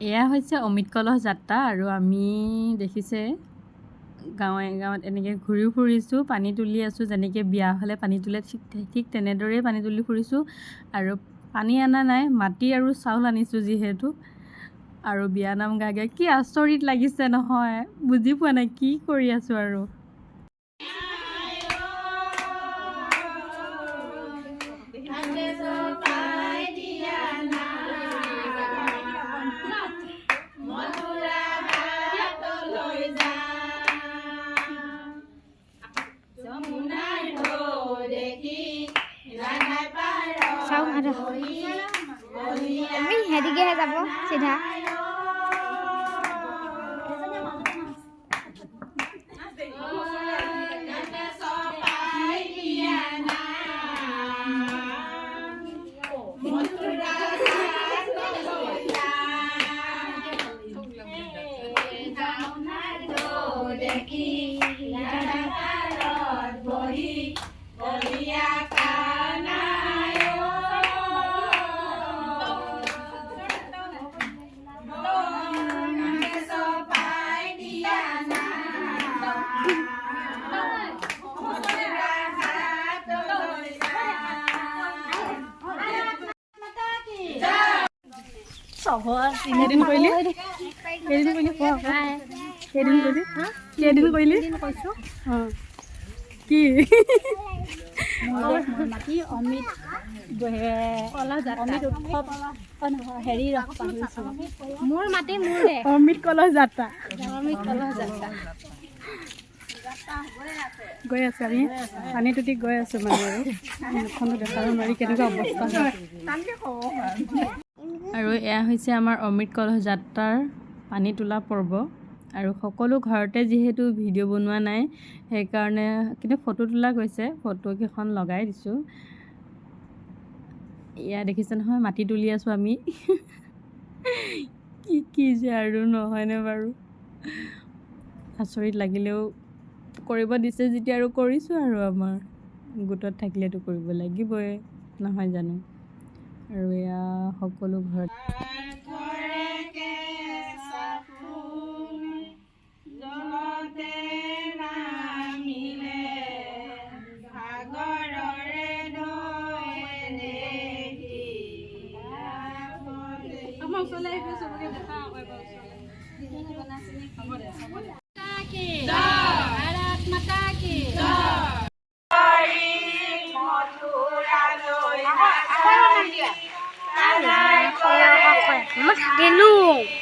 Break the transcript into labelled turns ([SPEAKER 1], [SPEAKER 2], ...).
[SPEAKER 1] এয়া হৈছে অমিত কলহ যাত্ৰা আৰু আমি দেখিছে গাঁৱে গাঁৱত এনেকৈ ঘূৰি ফুৰিছোঁ, পানী তুলি আছোঁ। যেনেকৈ বিয়া হ'লে পানী তোলে ঠিক তেনেদৰেই পানী তুলি ফুৰিছোঁ। আৰু পানী অনা নাই, মাটি আৰু চাউল আনিছোঁ যিহেতু। আৰু বিয়ানাম গাই গাই কি আচৰিত লাগিছে নহয়, বুজি পোৱা নাই কি কৰি আছোঁ আৰু।
[SPEAKER 2] হেৰিকেহে যাব চিধা।
[SPEAKER 1] কেইদিন কৰিলি কৈছোঁ কি
[SPEAKER 2] মাটি অমিত হেৰি মোৰ মাটি মোৰ
[SPEAKER 1] অমিত কলহ যাত্ৰা গৈ আছে। আমি পানী তুতি গৈ আছোঁ মানে আৰু মুখখনো দেখাব নোৱাৰি কেনেকুৱা অৱস্থা হয়। আৰু এয়া হৈছে আমাৰ অমৃত কলহ যাত্ৰাৰ পানী তোলা পৰ্ব। আৰু সকলো ঘৰতে যিহেতু ভিডিঅ' বনোৱা নাই সেইকাৰণে কিন্তু ফটো তোলা গৈছে, ফটোকেইখন লগাই দিছোঁ। এয়া দেখিছে নহয়, মাটি তুলি আছোঁ আমি। কি যে আৰু নহয়নে বাৰু, আচৰিত লাগিলেও কৰিব দিছে যেতিয়া আৰু কৰিছোঁ আৰু আমাৰ গোটত থাকিলেতো কৰিব লাগিবই নহয় জানো। আৰু এয়া সকলো ঘৰত
[SPEAKER 2] থাকিলোঁ।